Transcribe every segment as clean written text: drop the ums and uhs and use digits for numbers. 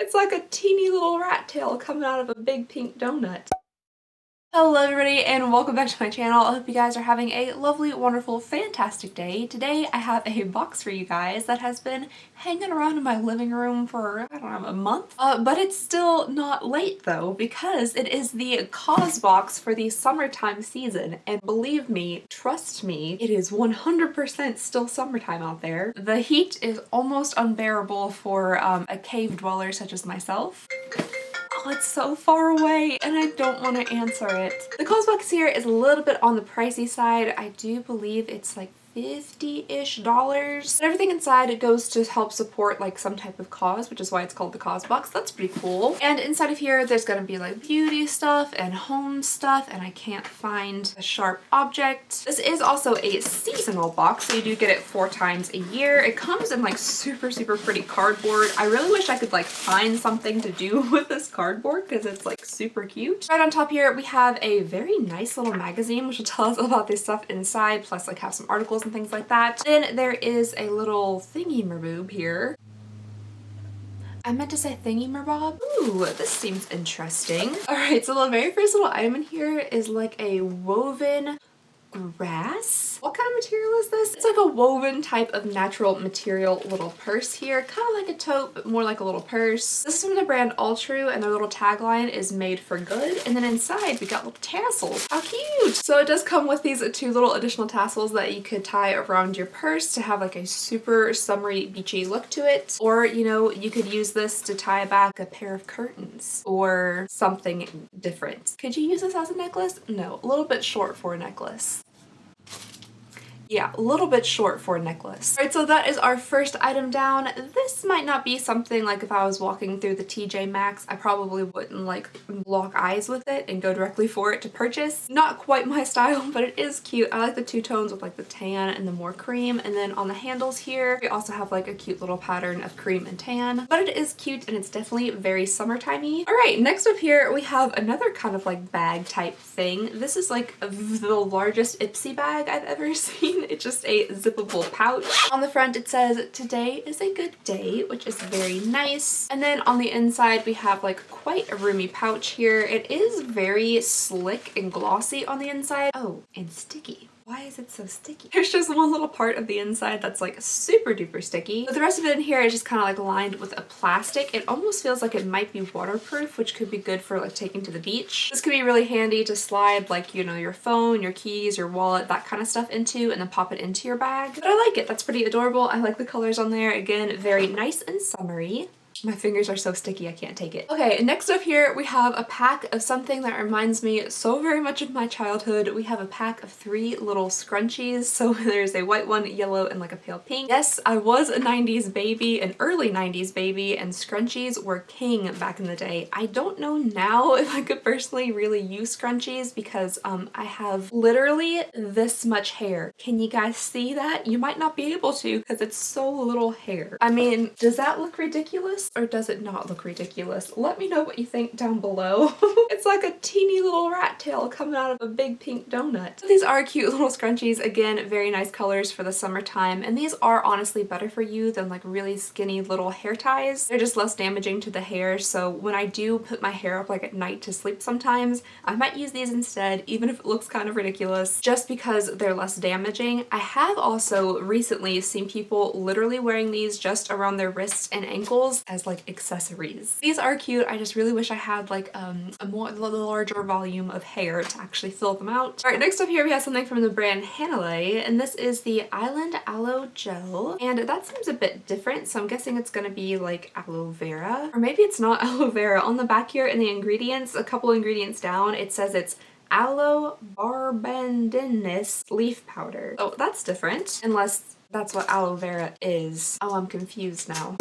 It's like a teeny little rat tail coming out of a big pink donut. Hello everybody and welcome back to my channel. I hope you guys are having a lovely, wonderful, fantastic day. Today I have a box for you guys that has been hanging around in my living room for, I don't know, a month. But it's still not late though, because it is the Causebox for the summertime season. And believe me, trust me, it is 100% still summertime out there. The heat is almost unbearable for a cave dweller such as myself. Oh, it's so far away and I don't want to answer it. The Causebox here is a little bit on the pricey side. I do believe it's like $50-ish. But everything inside it goes to help support like some type of cause, which is why it's called the Causebox. That's pretty cool. And inside of here there's gonna be like beauty stuff and home stuff, and I can't find a sharp object. This is also a seasonal box, so you do get it 4 times a year. It comes in like super pretty cardboard. I really wish I could like find something to do with this cardboard because it's like super cute. Right on top here we have a very nice little magazine which will tell us about this stuff inside, plus like have some articles and things like that. Then there is a little thingy-maboob here. I meant to say thingy-mabob. Ooh, this seems interesting. Alright, so the very first little item in here is like a woven grass. What kind of material is this? It's like a woven type of natural material little purse here. Kind of like a tote, but more like a little purse. This is from the brand Alltrue, and their little tagline is made for good. And then inside we got little tassels. How cute! So it does come with these 2 little additional tassels that you could tie around your purse to have like a super summery beachy look to it. Or, you know, you could use this to tie back a pair of curtains or something different. Could you use this as a necklace? No, a little bit short for a necklace. Yeah, a little bit short for a necklace. Alright, so that is our first item down. This might not be something like if I was walking through the TJ Maxx, I probably wouldn't like lock eyes with it and go directly for it to purchase. Not quite my style, but it is cute. I like the 2 tones with like the tan and the more cream. And then on the handles here, we also have like a cute little pattern of cream and tan. But it is cute and it's definitely very summertimey. Alright, next up here we have another kind of like bag type thing. This is like the largest Ipsy bag I've ever seen. It's just a zippable pouch. On the front it says, "Today is a good day," which is very nice. And then on the inside we have like quite a roomy pouch here. It is very slick and glossy on the inside. Oh, and sticky. Why is it so sticky? There's just one little part of the inside that's like super duper sticky. But the rest of it in here is just kind of like lined with a plastic. It almost feels like it might be waterproof, which could be good for like taking to the beach. This could be really handy to slide like, you know, your phone, your keys, your wallet, that kind of stuff into, and then pop it into your bag. But I like it. That's pretty adorable. I like the colors on there. Again, very nice and summery. My fingers are so sticky I can't take it. Okay, next up here we have a pack of something that reminds me so very much of my childhood. We have a pack of 3 little scrunchies. So there's a white one, yellow, and like a pale pink. Yes, I was a 90s baby, an early 90s baby, and scrunchies were king back in the day. I don't know now if I could personally really use scrunchies because I have literally this much hair. Can you guys see that? You might not be able to because it's so little hair. I mean, does that look ridiculous? Or does it not look ridiculous? Let me know what you think down below. It's like a teeny little rat tail coming out of a big pink donut. So these are cute little scrunchies. Again, very nice colors for the summertime, and these are honestly better for you than like really skinny little hair ties. They're just less damaging to the hair, so when I do put my hair up like at night to sleep sometimes, I might use these instead, even if it looks kind of ridiculous, just because they're less damaging. I have also recently seen people literally wearing these just around their wrists and ankles as like accessories. These are cute. I just really wish I had like a larger volume of hair to actually fill them out. Alright, next up here we have something from the brand Hanalei, and this is the Island Aloe Gel, and that seems a bit different, so I'm guessing it's gonna be like aloe vera, or maybe it's not aloe vera. On the back here in the ingredients, a couple ingredients down, it says it's aloe barbendinis leaf powder. Oh, that's different, unless that's what aloe vera is. Oh, I'm confused now.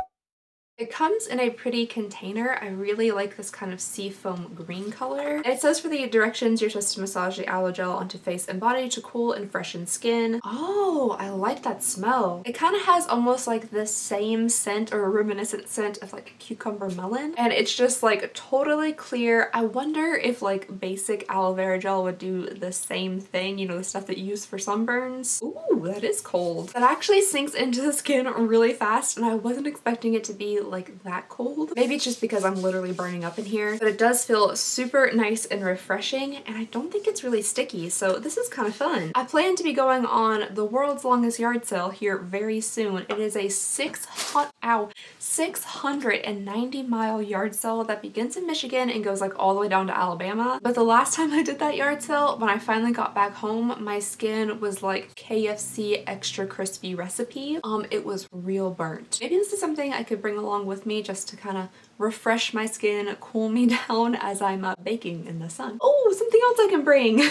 It comes in a pretty container. I really like this kind of seafoam green color. And it says for the directions, you're supposed to massage the aloe gel onto face and body to cool and freshen skin. Oh, I like that smell. It kind of has almost like the same scent or a reminiscent scent of like cucumber melon. And it's just like totally clear. I wonder if like basic aloe vera gel would do the same thing, you know, the stuff that you use for sunburns. Ooh, that is cold. That actually sinks into the skin really fast, and I wasn't expecting it to be like that cold. Maybe it's just because I'm literally burning up in here, but it does feel super nice and refreshing, and I don't think it's really sticky, so this is kind of fun. I plan to be going on the world's longest yard sale here very soon. It is a 690-mile yard sale that begins in Michigan and goes like all the way down to Alabama. But the last time I did that yard sale, when I finally got back home, my skin was like KFC extra crispy recipe. It was real burnt. Maybe this is something I could bring along with me just to kind of refresh my skin, cool me down as I'm baking in the sun. Oh, something else I can bring.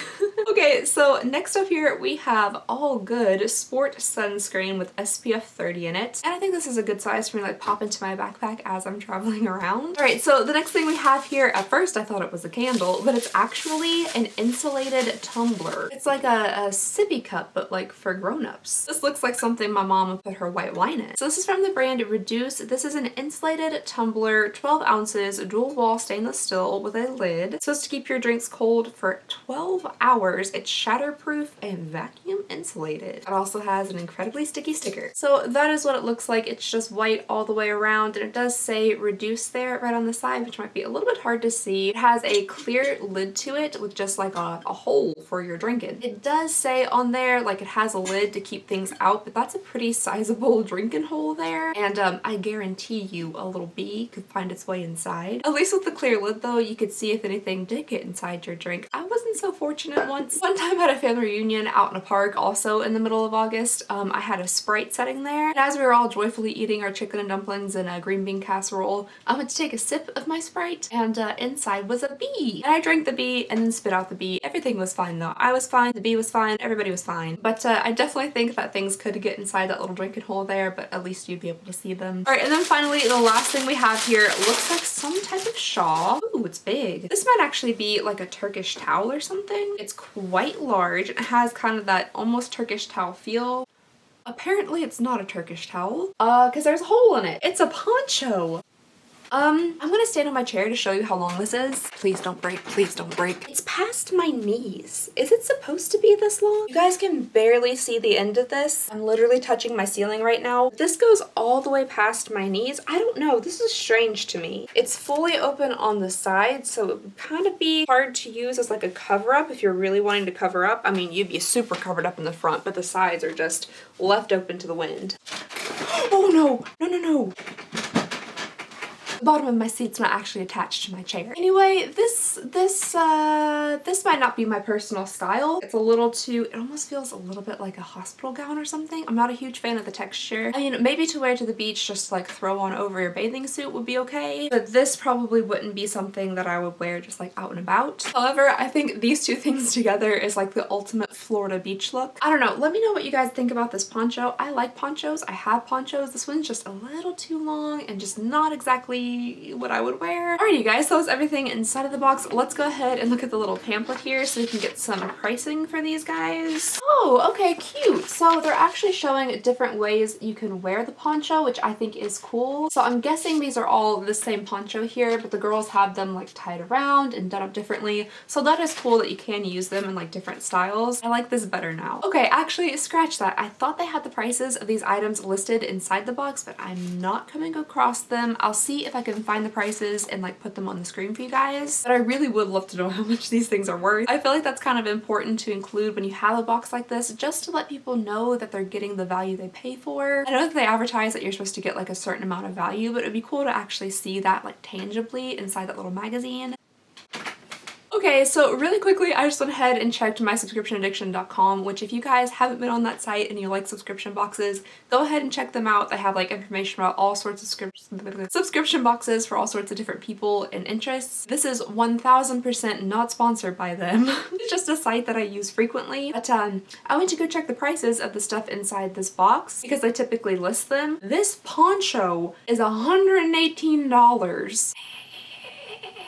Okay, so next up here we have All Good Sport Sunscreen with SPF 30 in it. And I think this is a good size for me to like pop into my backpack as I'm traveling around. All right, so the next thing we have here, at first I thought it was a candle, but it's actually an insulated tumbler. It's like a sippy cup, but like for grown-ups. This looks like something my mom would put her white wine in. So this is from the brand Reduce. This is an insulated tumbler, 12 ounces, dual wall stainless steel with a lid. It's supposed to keep your drinks cold for 12 hours. It's shatterproof and vacuum insulated. It also has an incredibly sticky sticker. So that is what it looks like. It's just white all the way around, and it does say Reduce there right on the side, which might be a little bit hard to see. It has a clear lid to it with just like a hole for your drinking. It does say on there like it has a lid to keep things out, but that's a pretty sizable drinking hole there, and I guarantee you a little bee could find its way inside. At least with the clear lid though, you could see if anything did get inside your drink. I wasn't so fortunate once. One time at a family reunion out in a park, also in the middle of August, I had a Sprite setting there, and as we were all joyfully eating our chicken and dumplings and a green bean casserole, I went to take a sip of my Sprite, and inside was a bee. And I drank the bee and then spit out the bee. Everything was fine though. I was fine, the bee was fine, everybody was fine. But I definitely think that things could get inside that little drinking hole there, but at least you'd be able to see them. All right, and then finally, the last thing we have here looks like some type of shawl. Ooh, it's big. This might actually be like a Turkish towel or something. It's quite large. It has kind of that almost Turkish towel feel. Apparently it's not a Turkish towel, because there's a hole in it. It's a poncho. I'm gonna stand on my chair to show you how long this is. Please don't break, please don't break. It's past my knees. Is it supposed to be this long? You guys can barely see the end of this. I'm literally touching my ceiling right now. This goes all the way past my knees. I don't know, this is strange to me. It's fully open on the side, so it would kind of be hard to use as like a cover up if you're really wanting to cover up. I mean, you'd be super covered up in the front, but the sides are just left open to the wind. Oh no, no, no, no. The bottom of my seat's not actually attached to my chair. Anyway, this might not be my personal style. It's a little too, it almost feels a little bit like a hospital gown or something. I'm not a huge fan of the texture. I mean, maybe to wear to the beach, just like throw on over your bathing suit would be okay, but this probably wouldn't be something that I would wear just like out and about. However, I think these two things together is like the ultimate Florida beach look. I don't know, let me know what you guys think about this poncho. I like ponchos, I have ponchos. This one's just a little too long and just not exactly what I would wear. Alrighty you guys, so that's everything inside of the box. Let's go ahead and look at the little pamphlet here so we can get some pricing for these guys. Oh, okay, cute. So they're actually showing different ways you can wear the poncho, which I think is cool. So I'm guessing these are all the same poncho here, but the girls have them like tied around and done up differently. So that is cool that you can use them in like different styles. I like this better now. Okay, actually scratch that. I thought they had the prices of these items listed inside the box, but I'm not coming across them. I'll see if I can find the prices and like put them on the screen for you guys. But I really would love to know how much these things are worth. I feel like that's kind of important to include when you have a box like this, just to let people know that they're getting the value they pay for. I know that they advertise that you're supposed to get like a certain amount of value, but it'd be cool to actually see that like tangibly inside that little magazine. Okay, so really quickly, I just went ahead and checked mysubscriptionaddiction.com, which if you guys haven't been on that site and you like subscription boxes, go ahead and check them out. They have like information about all sorts of subscription boxes for all sorts of different people and interests. This is 1000% not sponsored by them. It's just a site that I use frequently. But I went to go check the prices of the stuff inside this box because they typically list them. This poncho is $118.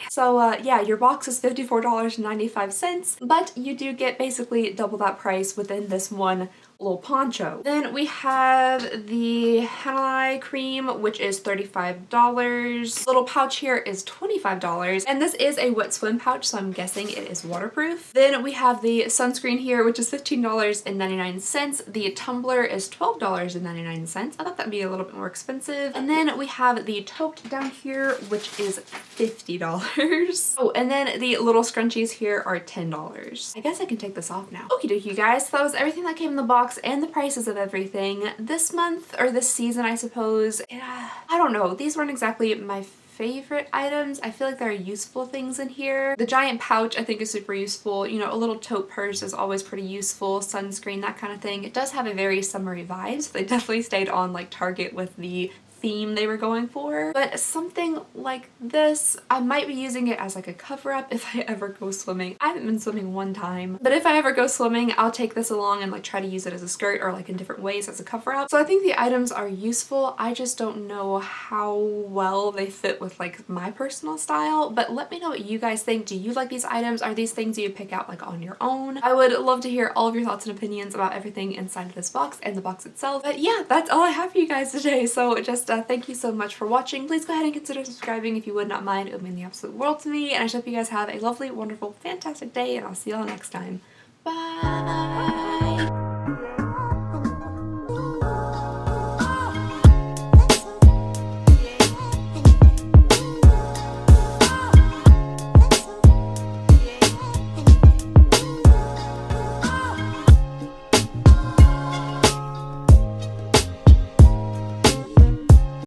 So yeah, your box is $54.95, but you do get basically double that price within this one little poncho. Then we have the henna cream, which is $35. Little pouch here is $25, and this is a wet swim pouch, so I'm guessing it is waterproof. Then we have the sunscreen here, which is $15.99. The tumbler is $12.99. I thought that'd be a little bit more expensive. And then we have the tote down here, which is $50. Oh, and then the little scrunchies here are $10. I guess I can take this off now. Okie dokie, guys. So that was everything that came in the box and the prices of everything. This month, or this season, I suppose, I don't know. These weren't exactly my favorite items. I feel like there are useful things in here. The giant pouch I think is super useful. You know, a little tote purse is always pretty useful. Sunscreen, that kind of thing. It does have a very summery vibe, so they definitely stayed on like target with the theme they were going for. But something like this, I might be using it as like a cover-up if I ever go swimming. I haven't been swimming one time, but if I ever go swimming, I'll take this along and like try to use it as a skirt or like in different ways as a cover-up. So I think the items are useful. I just don't know how well they fit with like my personal style, but let me know what you guys think. Do you like these items? Are these things you pick out like on your own? I would love to hear all of your thoughts and opinions about everything inside of this box and the box itself. But yeah, that's all I have for you guys today. So just thank you so much for watching. Please go ahead and consider subscribing if you would not mind. It would mean the absolute world to me. And I hope you guys have a lovely, wonderful, fantastic day, and I'll see y'all next time. Bye!